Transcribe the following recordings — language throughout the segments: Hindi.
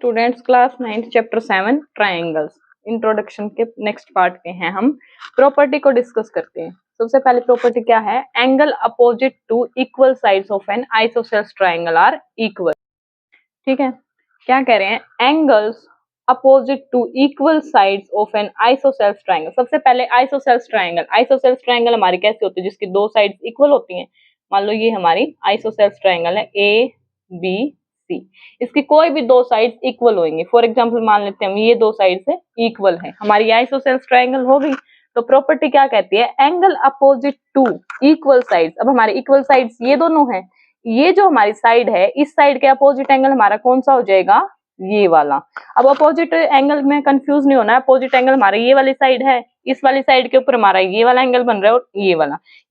Students class 9 chapter 7 triangles introduction के नेक्स्ट पार्ट पे हैं हम। प्रॉपर्टी को डिस्कस करते हैं। सबसे पहले प्रॉपर्टी क्या है? Angle opposite to equal sides of an isosceles triangle are equal. ठीक है, क्या कह रहे हैं? Angles opposite to equal sides of an isosceles triangle. सबसे पहले आइसोसेल्स ट्रायंगल हमारी कैसे होती है? जिसकी दो साइड्स इक्वल होती हैं। मान लो ये हमारी आइसोसेल्स ट्रायंगल है ए बी सी, इसकी कोई भी दो साइड्स इक्वल होंगी। फॉर एग्जांपल मान लेते हैं हम ये दो साइड से इक्वल है, हमारी आइसोसेल्स ट्रायंगल हो गई। तो प्रॉपर्टी क्या कहती है? Angle opposite to equal sides. अब हमारे इक्वल साइड्स ये दोनों हैं, ये जो हमारी साइड है, इस साइड के अपोजिट एंगल हमारा कौन सा हो जाएगा? ये वाला। अब अपोजिट एंगल में कंफ्यूज नहीं होना है। अपोजिट एंगल हमारा ये वाली साइड है, इस वाली साइड के ऊपर हमारा ये वाला एंगल बन रहा है और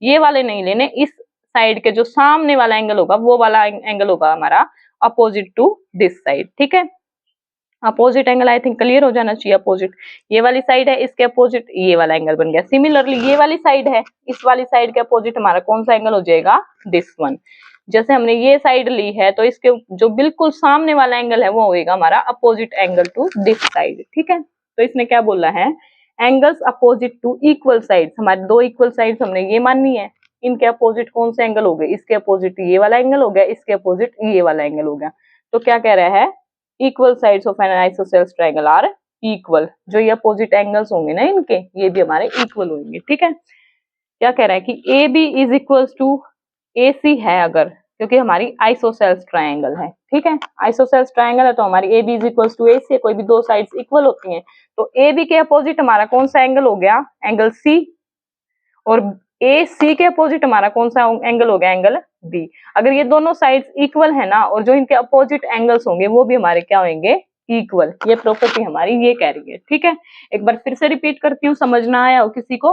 ये वाले नहीं लेने। इस साइड के जो सामने वाला एंगल होगा वो वाला एंगल होगा हमारा अपोजिट टू दिस साइड। ठीक है, opposite angle I think clear हो जाना चाहिए। अपोजिट ये वाली साइड है, इसके अपोजिट ये वाला एंगल बन गया। सिमिलरली ये वाली साइड है, इस वाली साइड के अपोजिट हमारा कौन सा एंगल हो जाएगा? This one. जैसे हमने ये साइड ली है तो इसके जो बिल्कुल सामने वाला एंगल है वो होगा हमारा opposite angle to this side. ठीक है, तो इसने क्या बोला है? Angles opposite to equal sides. हमारे दो इक्वल साइड्स हमने ये माननी है, इनके अपोजिट कौन से एंगल हो गए? इसके अपोजिट ये वाला एंगल हो गया, इसके अपोजिट ये वाला एंगल हो गया। तो क्या कह रहा है? Equal sides of an isosceles triangle are equal. जो ये अपोजिट एंगल्स होंगे ना इनके, ये भी हमारे इक्वल होंगे। ठीक है, क्या कह रहा है कि A B is equal to A C है अगर, क्योंकि हमारी आइसोसेल्स ट्रायंगल है। ठीक है, आइसोसेल्स ट्रायंगल है तो हमारी A B is equal to A C. कोई भी दो साइड्स इक्वल होती हैं तो ए बी के अपोजिट हमारा कौन सा एंगल हो गया? Angle C. और ए सी के अपोजिट हमारा कौन सा एंगल हो गया? Angle B. अगर ये दोनों साइड्स इक्वल है ना, और जो इनके अपोजिट एंगल्स होंगे वो भी हमारे क्या होंगे? इक्वल। ये प्रॉपर्टी हमारी ये कह रही है। ठीक है, एक बार फिर से रिपीट करती हूँ, समझना आया हो किसी को?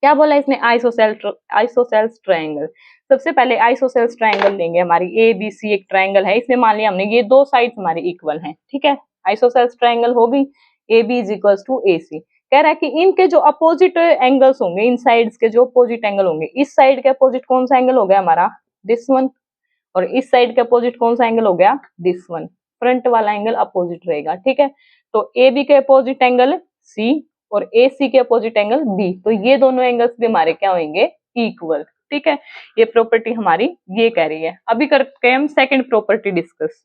क्या बोला इसने? Isosceles triangle. सबसे पहले आइसोसेल्स ट्रायंगल लेंगे। हमारी ए बी सी एक ट्रायंगल है, इसमें मान लिया हमने ये दो साइड्स हमारी इक्वल हैं। ठीक है, आइसोसेल्स ट्रायंगल हो गई। A B is equal to A C. कह रहा है कि इनके जो अपोजिट एंगल्स होंगे, इन साइड्स के जो अपोजिट एंगल होंगे, इस साइड के अपोजिट कौन सा एंगल हो गया हमारा? This one. और इस साइड के अपोजिट कौन सा एंगल हो गया? This one. फ्रंट वाला एंगल अपोजिट रहेगा। ठीक है, तो ए बी के अपोजिट एंगल सी और ए सी के अपोजिट एंगल बी, तो ये दोनों एंगल्स भी हमारे क्या होंगे? इक्वल। ठीक है, ये प्रॉपर्टी हमारी ये कह रही है। अभी करते हैं हम सेकंड प्रॉपर्टी डिस्कस।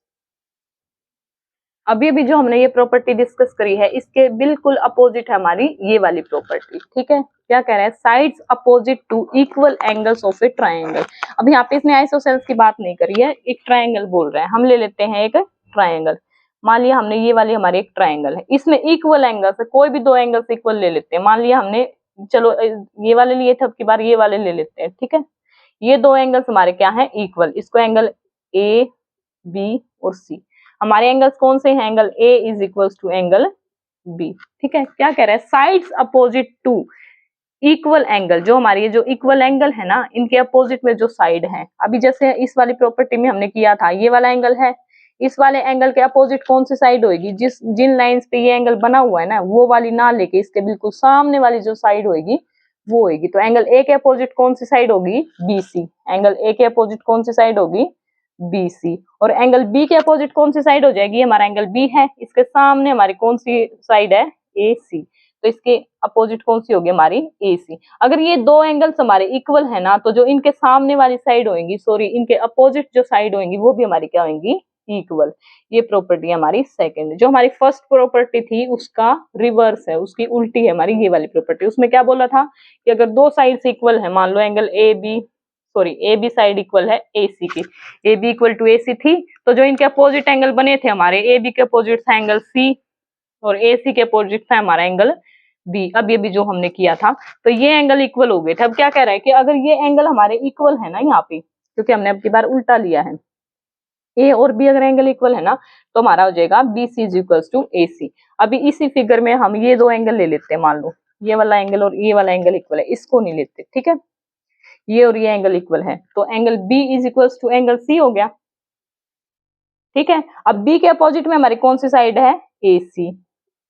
अभी जो हमने ये प्रॉपर्टी डिस्कस करी है, इसके बिल्कुल अपोजिट है हमारी ये वाली प्रॉपर्टी। ठीक है, क्या कह रहा है? Sides opposite to equal angles of a triangle. अब यहाँ पे इसने आइसोसेल्स की बात नहीं करी है, एक ट्रायंगल बोल रहा है। हम ले लेते हैं एक ट्रायंगल। मान लिया हमने ये वाली हमारी एक ट्रायंगल है, इसमें इक्वल एंगल्स है, कोई भी दो एंगल्स इक्वल ले लेते हैं। मान लिया हमने, चलो ये वाले लिए थे, अब की बार ये वाले ले लेते हैं। ठीक है, ये दो एंगल्स हमारे क्या है? इक्वल। इसको एंगल ए बी और सी। हमारे एंगल्स कौन से हैं? Angle A is equal to angle B. ठीक है, क्या कह रहा है? Sides opposite to equal angle. जो हमारी ये जो इक्वल एंगल है ना, इनके अपोजिट में जो साइड है, अभी जैसे इस वाली प्रॉपर्टी में हमने किया था, ये वाला एंगल है, इस वाले एंगल के अपोजिट कौन सी साइड होगी? जिन लाइंस पे ये एंगल बना हुआ है ना, वो वाली ना लेके इसके बिल्कुल सामने वाली जो साइड होगी वो होगी। तो एंगल ए के अपोजिट कौन सी साइड होगी? B C. एंगल ए के अपोजिट कौन सी साइड होगी? बी सी। और एंगल बी के अपोजिट कौन सी साइड हो जाएगी? हमारा एंगल बी है, इसके सामने हमारी कौन सी साइड है? ए सी। तो इसके अपोजिट कौन सी होगी? हमारी ए सी। अगर ये दो एंगल्स हमारे इक्वल है ना, तो जो इनके सामने वाली साइड होंगी, सॉरी इनके अपोजिट जो साइड होंगी, वो भी हमारी क्या होंगी? इक्वल। ये प्रॉपर्टी हमारी सेकंड। जो हमारी फर्स्ट प्रॉपर्टी थी उसका रिवर्स है, उसकी उल्टी है हमारी ये वाली प्रॉपर्टी। उसमें क्या बोला था कि अगर दो साइड्स इक्वल है, मान लो angle A B, sorry A B side equal है ए सी की, A B equal to A C थी, तो जो इनके अपोजिट एंगल बने थे हमारे, ए बी के अपोजिट था एंगल सी और ए सी के अपोजिट था हमारा एंगल बी। अब ये भी जो हमने किया था, तो ये एंगल इक्वल हो गए थे। अब क्या कह रहा है कि अगर ये एंगल हमारे इक्वल है ना यहाँ पे, क्योंकि हमने अब की बार उल्टा लिया है, ए और बी अगर एंगल इक्वल है ना, तो हमारा हो जाएगा B C is equal to A C. अभी इसी फिगर में हम ये दो एंगल ले लेते हैं। मान लो ये वाला एंगल और ये वाला एंगल इक्वल है, इसको नहीं लेते। ठीक है, ये और ये एंगल इक्वल है, तो angle B is equal to angle C हो गया। ठीक है, अब बी के अपोजिट में हमारी कौन सी साइड है? ए सी।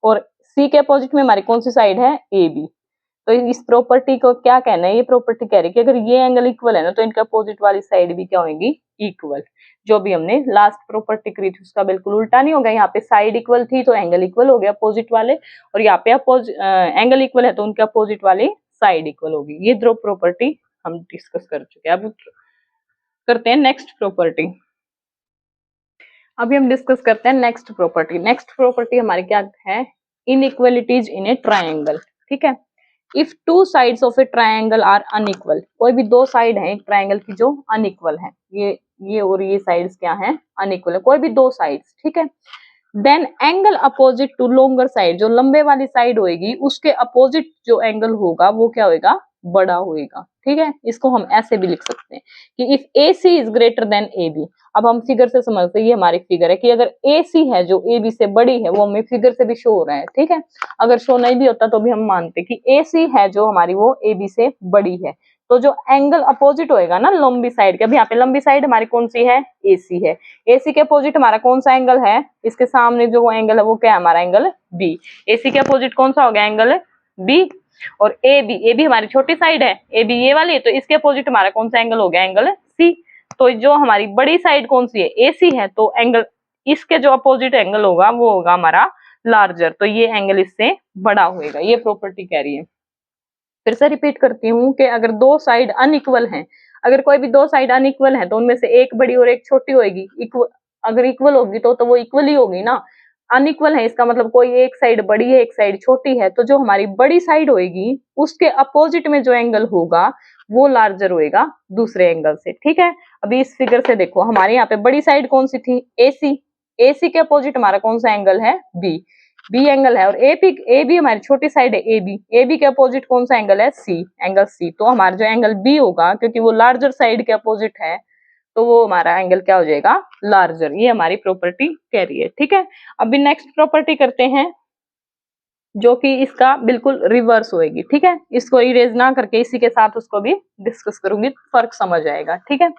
और सी के अपोजिट में हमारी कौन सी साइड है? A B. तो इस प्रॉपर्टी को क्या कहना है, ये प्रॉपर्टी कह रही है कि अगर ये एंगल इक्वल है ना तो इनका अपोजिट वाली साइड भी क्या होगी, इक्वल। जो भी हमने लास्ट प्रॉपर्टी करी थी उसका बिल्कुल उल्टा नहीं होगा। यहाँ पे साइड इक्वल थी तो एंगल इक्वल हो गया अपोजिट वाले, और यहाँ पे एंगल इक्वल है तो उनके अपोजिट वाली साइड इक्वल होगी। ये दो प्रॉपर्टी हम डिस्कस कर चुके हैं। अब करते हैं नेक्स्ट प्रॉपर्टी। अभी हम डिस्कस करते हैं नेक्स्ट प्रॉपर्टी। नेक्स्ट प्रॉपर्टी हमारी क्या है, इनइक्वालिटीज इन ए ट्रायंगल। ठीक है, if two sides of a triangle are unequal, कोई भी दो साइड है एक ट्रायंगल की जो अनइक्वल है, ये और ये साइड्स क्या है, अनइक्वल है, कोई भी दो साइड्स। ठीक है, then angle opposite to longer side, जो लंबे वाली साइड होगी उसके अपोजिट जो एंगल होगा वो क्या होगा, बड़ा होएगा। ठीक है, इसको हम ऐसे भी लिख सकते हैं कि if A C is greater than A B. अब हम फिगर से समझते हैं, ये हमारी फिगर है कि अगर ए सी है जो ए बी से बड़ी है, वो हमें फिगर से भी शो हो रहा है। ठीक है, अगर शो नहीं भी होता तो भी हम मानते कि ए सी है जो हमारी वो ए बी से बड़ी है, तो जो एंगल अपोजिट होएगा ना लंबी साइड के, अभी यहाँ पे लंबी साइड हमारी कौन सी है, ए सी है। ए सी के अपोजिट हमारा कौन सा एंगल है, इसके सामने जो वो एंगल है वो क्या है, हमारा एंगल बी। ए सी के अपोजिट कौन सा हो गया, एंगल बी। और ए बी हमारी छोटी साइड है, ए बी ये वाली है, तो इसके अपोजिट हमारा कौन सा एंगल हो गया, एंगल सी। तो जो हमारी बड़ी साइड कौन सी है, ए सी है, तो एंगल इसके जो अपोजिट एंगल होगा वो होगा हमारा लार्जर, तो ये एंगल इससे बड़ा होएगा। ये प्रॉपर्टी कह रही है। फिर से रिपीट करती हूँ कि अगर दो साइड अनइक्वल हैं, अगर कोई भी दो साइड अनइक्वल है तो उनमें से एक बड़ी और एक छोटी होगी। अगर इक्वल होगी तो वो इक्वल ही होगी ना। अनइक्वल है इसका मतलब कोई एक साइड बड़ी है एक साइड छोटी है, तो जो हमारी बड़ी साइड होगी उसके अपोजिट में जो एंगल होगा वो लार्जर होएगा दूसरे एंगल से। ठीक है, अभी इस फिगर से देखो, हमारे यहाँ पे बड़ी साइड कौन सी थी, AC। AC के अपोजिट हमारा कौन सा एंगल है, बी एंगल है। और ए बी हमारी छोटी साइड है ए बी के अपोजिट कौन सा एंगल है, सी, एंगल सी। तो हमारा जो एंगल बी होगा, क्योंकि वो लार्जर साइड के अपोजिट है, तो वो हमारा एंगल क्या हो जाएगा, लार्जर। ये हमारी प्रॉपर्टी कह रही है। ठीक है, अभी नेक्स्ट प्रॉपर्टी करते हैं जो कि इसका बिल्कुल रिवर्स होएगी। ठीक है, इसको इरेज ना करके इसी के साथ उसको भी डिस्कस करूंगी, फर्क समझ आएगा। ठीक है,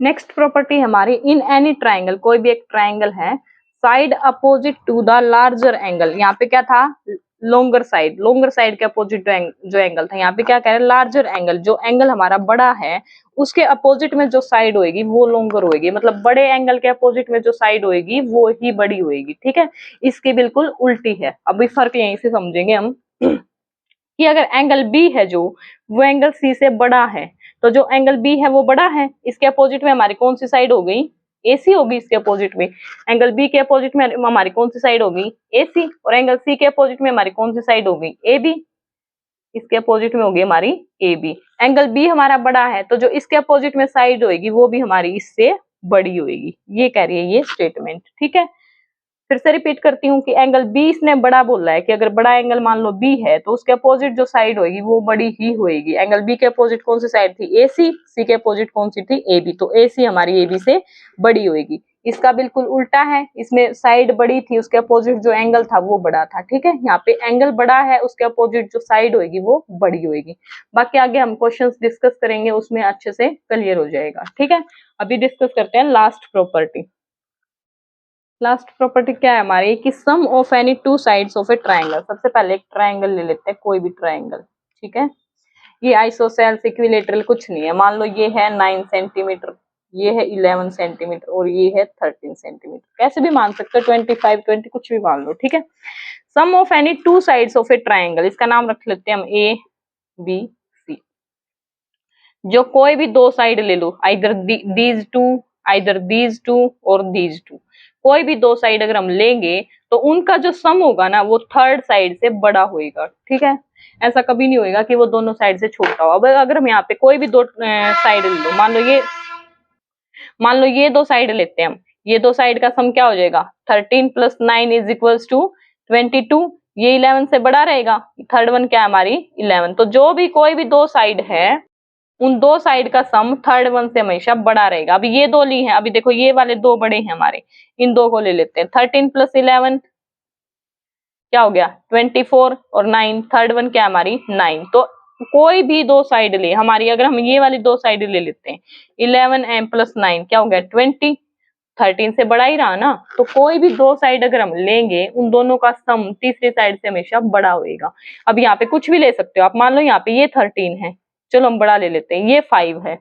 नेक्स्ट प्रॉपर्टी हमारी, इन एनी ट्राइंगल, कोई भी एक ट्राइंगल है, side opposite to the larger angle. यहाँ पे क्या था, लोंगर साइड के अपोजिट जो एंगल था, यहाँ पे क्या कह रहे हैं, लार्जर एंगल। जो एंगल हमारा बड़ा है उसके अपोजिट में जो साइड होएगी वो लोंगर होएगी, मतलब बड़े एंगल के अपोजिट में जो साइड होएगी वो ही बड़ी होएगी। ठीक है, इसकी बिल्कुल उल्टी है। अभी फर्क यहीं से समझेंगे हम कि अगर एंगल बी है जो, वो एंगल सी से बड़ा है, तो जो एंगल बी है वो बड़ा है, इसके अपोजिट में हमारी कौन सी साइड हो गई, AC होगी। इसके अपोजिट में एंगल बी के अपोजिट में हमारी कौन सी साइड होगी, AC। और एंगल सी के अपोजिट में हमारी कौन सी साइड होगी, AB। इसके अपोजिट में होगी हमारी AB। एंगल बी हमारा बड़ा है तो जो इसके अपोजिट में साइड होगी वो भी हमारी इससे बड़ी होगी। ये कह रही है ये स्टेटमेंट। ठीक है, फिर से रिपीट करती हूँ कि एंगल बी इसने बड़ा बोला है कि अगर बड़ा एंगल मान लो बी है तो उसके अपोजिट जो साइड होगी वो बड़ी ही होगी। एंगल बी के अपोजिट कौन सी साइड थी, AC। सी के अपोजिट कौन सी थी, AB। तो AC हमारी AB से बड़ी होगी। इसका बिल्कुल उल्टा है, इसमें साइड बड़ी थी, उसके अपोजिट जो एंगल था वो बड़ा था। ठीक है, यहाँ पे एंगल बड़ा है, उसके अपोजिट जो साइड होगी वो बड़ी होगी। बाकी आगे हम क्वेश्चंस डिस्कस करेंगे, उसमें अच्छे से क्लियर हो जाएगा। ठीक है, अभी डिस्कस करते हैं लास्ट प्रॉपर्टी। लास्ट प्रॉपर्टी क्या है हमारी, कि sum of any two sides of a triangle. सबसे पहले एक ट्राइंगल ले लेते हैं, कोई भी ट्राइंगल। ठीक है, ये आइसोसेल्स इक्विलेटरल कुछ नहीं है। मान लो ये है 9 सेंटीमीटर, ये है 11 सेंटीमीटर और ये है 13 सेंटीमीटर। कैसे भी मान सकते हो, 25, 20 कुछ भी मान लो। ठीक है, sum of any two sides of a triangle, इसका नाम रख लेते हैं हम ABC। जो कोई भी दो साइड ले लो, आइदर दीज टू और दीज टू, कोई भी दो साइड अगर हम लेंगे तो उनका जो सम होगा ना वो थर्ड साइड से बड़ा होएगा। ठीक है, ऐसा कभी नहीं होएगा कि वो दोनों साइड से छोटा हो। अब अगर हम यहाँ पे कोई भी दो साइड ले लो, मान लो ये दो साइड लेते हैं हम, ये दो साइड का सम क्या हो जाएगा, 13 + 9 = 22। ये 11 से बड़ा रहेगा, थर्ड वन क्या है हमारी 11। तो जो भी कोई भी दो साइड है उन दो साइड का सम थर्ड वन से हमेशा बड़ा रहेगा। अभी ये दो ली हैं, अभी देखो ये वाले दो बड़े हैं हमारे, इन दो को ले लेते हैं। 13 + 11 क्या हो गया, 24 और 9, थर्ड वन क्या हमारी 9। तो कोई भी दो साइड ले हमारी, अगर हम ये वाली दो साइड ले लेते हैं, 11 + 9 क्या हो गया 20। 13 से बड़ा ही रहा ना, तो कोई भी दो साइड अगर हम लेंगे उन दोनों का सम तीसरी साइड से हमेशा बड़ा होएगा। अब यहाँ पे कुछ भी ले सकते हो आप, मान लो यहाँ पे ये 13 है, चलो हम बड़ा ले लेते हैं, ये 5 है,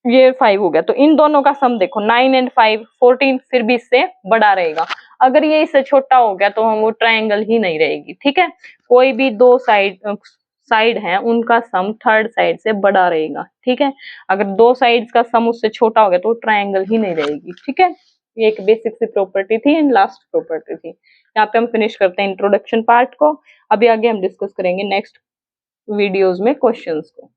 ये 5 हो गया, तो इन दोनों का सम देखो 9 एंड 5 14, फिर भी इससे बड़ा रहेगा। अगर ये इससे छोटा हो गया तो हम वो ट्रायंगल ही नहीं रहेगी। ठीक है, कोई भी दो साइड है उनका सम थर्ड साइड से बड़ा रहेगा। ठीक है, अगर दो साइड्स का सम उससे छोटा हो गया तो ट्रायंगल ही नहीं रहेगी। ठीक है, ये एक बेसिक सी प्रॉपर्टी थी एंड लास्ट प्रॉपर्टी थी। यहाँ पे हम फिनिश करते हैं इंट्रोडक्शन पार्ट को। अभी आगे हम डिस्कस करेंगे नेक्स्ट वीडियोज में क्वेश्चंस को।